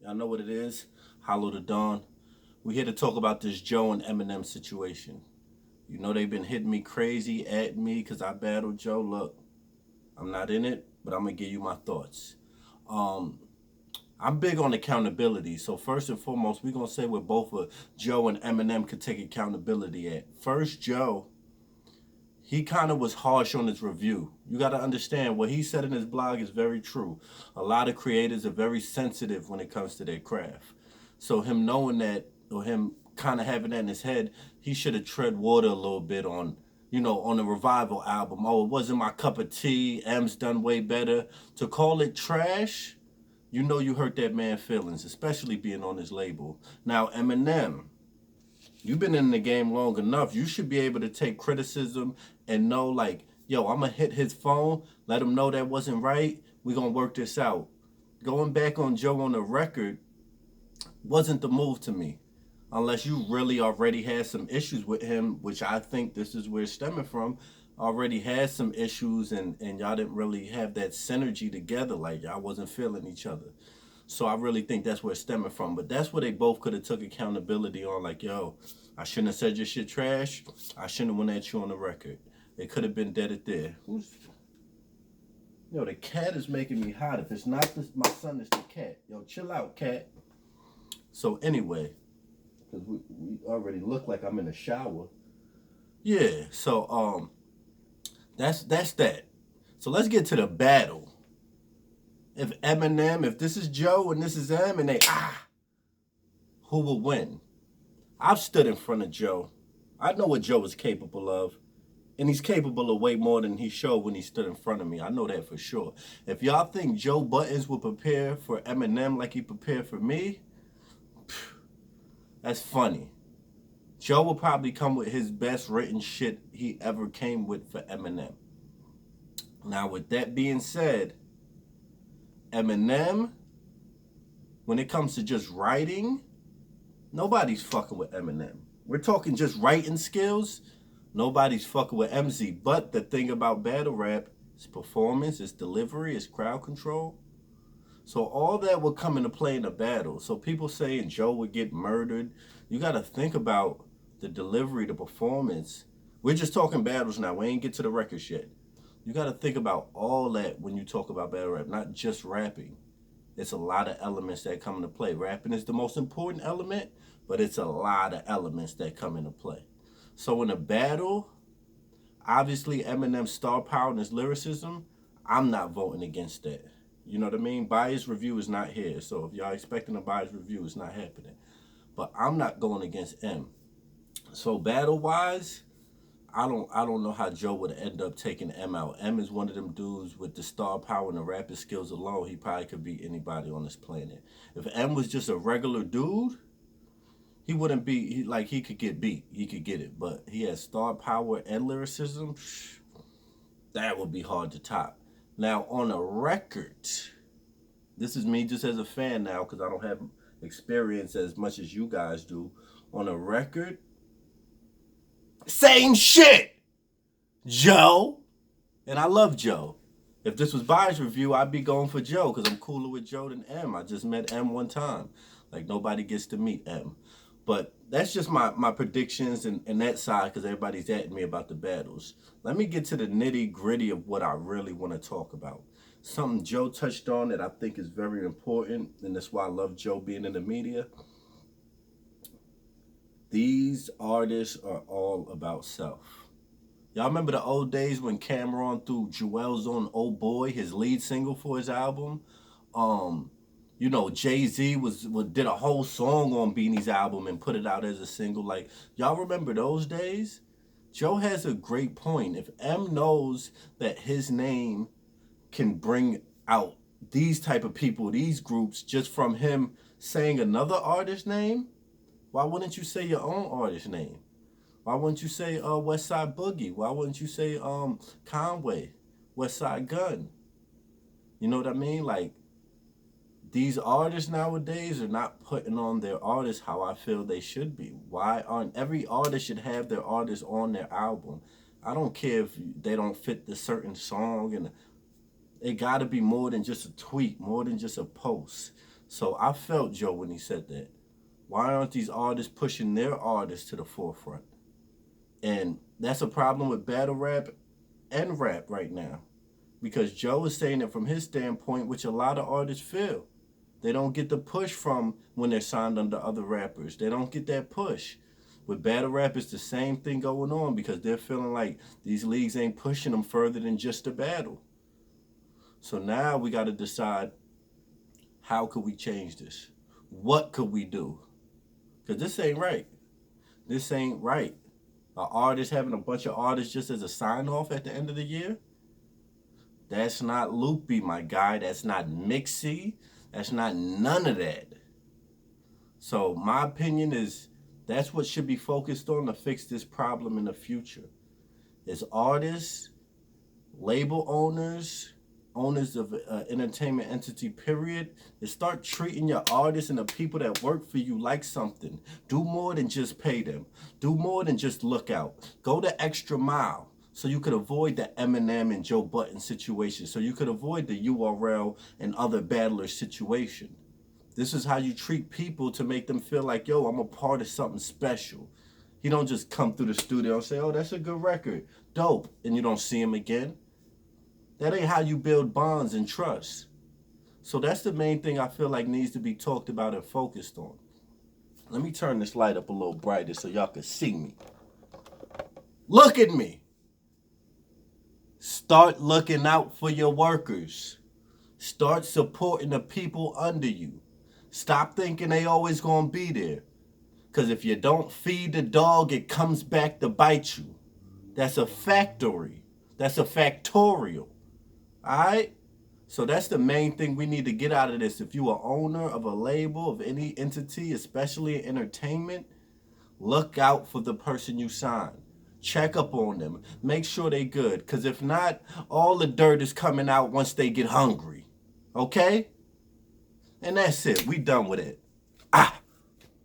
Y'all know what it is. Hollow the Dawn. We're here to talk about this Joe and Eminem situation. You know they've been hitting me crazy at me because I battled Joe. Look, I'm not in it, but I'm gonna give you my thoughts. Um, I'm big on accountability. So first and foremost, we're gonna say where both of Joe and Eminem could take accountability at. First, Joe, he kind of was harsh on his review. You got to understand what he said in his blog is very true. A lot of creators are very sensitive when it comes to their craft. So him knowing that, or him kind of having that in his head, he should have tread water a little bit on, on the Revival album. Oh, it wasn't my cup of tea. M's done way better. To call it trash, you hurt that man's feelings, especially being on his label. Now, Eminem, you've been in the game long enough. You should be able to take criticism and know, like, yo, I'm going to hit his phone, let him know that wasn't right. We're going to work this out. Going back on Joe on the record wasn't the move to me. Unless you really already had some issues with him, which I think this is where it's stemming from. Already had some issues and y'all didn't really have that synergy together. Like, y'all wasn't feeling each other. So I really think that's where it's stemming from. But that's where they both could have took accountability on. Like, yo, I shouldn't have said your shit trash. I shouldn't have went at you on the record. It could have been dead at there. Yo, the cat is making me hot. If it's not my son, it's the cat. Yo, chill out, cat. So anyway, because we already look like I'm in the shower. Yeah, so that's that. So let's get to the battle. If this is Joe and this is M and who will win? I've stood in front of Joe. I know what Joe is capable of. And he's capable of way more than he showed when he stood in front of me. I know that for sure. If y'all think Joe Buttons will prepare for Eminem like he prepared for me, that's funny. Joe will probably come with his best written shit he ever came with for Eminem. Now, with that being said, Eminem, when it comes to just writing, nobody's fucking with Eminem. We're talking just writing skills. Nobody's fucking with MZ. But the thing about battle rap is performance, it's delivery, it's crowd control. So all that would come into play in a battle. So people saying Joe would get murdered. You got to think about the delivery, the performance. We're just talking battles now. We ain't get to the records yet. You got to think about all that when you talk about battle rap, not just rapping. It's a lot of elements that come into play. Rapping is the most important element, but it's a lot of elements that come into play. So in a battle, obviously Eminem's star power and his lyricism, I'm not voting against that. You know what I mean? Biased review is not here. So if y'all expecting a biased review, it's not happening. But I'm not going against M. So battle wise, I don't know how Joe would end up taking M out. M is one of them dudes with the star power and the rapping skills alone. He probably could beat anybody on this planet. If M was just a regular dude, he wouldn't be he could get beat. He could get it. But he has star power and lyricism. That would be hard to top. Now on a record, this is me just as a fan now because I don't have experience as much as you guys do. On a record, same shit, Joe. And I love Joe. If this was bias review, I'd be going for Joe because I'm cooler with Joe than M. I just met M one time. Like nobody gets to meet M. But that's just my predictions and that side because everybody's at me about the battles. Let me get to the nitty gritty of what I really want to talk about. Something Joe touched on that I think is very important, and that's why I love Joe being in the media. These artists are all about self. Y'all remember the old days when Cameron threw Jewel's on "Oh Boy," his lead single for his album? Jay-Z did a whole song on Beanie's album and put it out as a single. Like, y'all remember those days? Joe has a great point. If M knows that his name can bring out these type of people, these groups, just from him saying another artist's name, why wouldn't you say your own artist name? Why wouldn't you say West Side Boogie? Why wouldn't you say Conway, West Side Gun? You know what I mean? Like, these artists nowadays are not putting on their artists how I feel they should be. Why aren't every artist should have their artists on their album? I don't care if they don't fit the certain song, and it got to be more than just a tweet, more than just a post. So I felt Joe when he said that. Why aren't these artists pushing their artists to the forefront? And that's a problem with battle rap and rap right now. Because Joe is saying it from his standpoint, which a lot of artists feel. They don't get the push from when they're signed under other rappers. They don't get that push. With battle rap, it's the same thing going on because they're feeling like these leagues ain't pushing them further than just a battle. So now we got to decide, how could we change this? What could we do? Because this ain't right. This ain't right. An artist having a bunch of artists just as a sign off at the end of the year? That's not loopy, my guy. That's not mixy. That's not none of that. So my opinion is that's what should be focused on to fix this problem in the future. Is artists, label owners, owners of entertainment entity, period, is start treating your artists and the people that work for you like something. Do more than just pay them. Do more than just look out. Go the extra mile so you could avoid the Eminem and Joe Budden situation, so you could avoid the URL and other battlers situation. This is how you treat people to make them feel like, yo, I'm a part of something special. He don't just come through the studio and say, oh, that's a good record, dope, and you don't see him again. That ain't how you build bonds and trust. So that's the main thing I feel like needs to be talked about and focused on. Let me turn this light up a little brighter so y'all can see me. Look at me. Start looking out for your workers. Start supporting the people under you. Stop thinking they always gonna be there. Because if you don't feed the dog, it comes back to bite you. That's a factory. That's a factorial. Alright? So that's the main thing we need to get out of this. If you are owner of a label, of any entity, especially in entertainment, look out for the person you sign. Check up on them. Make sure they good. Because if not, all the dirt is coming out once they get hungry. Okay? And that's it. We done with it. Ah!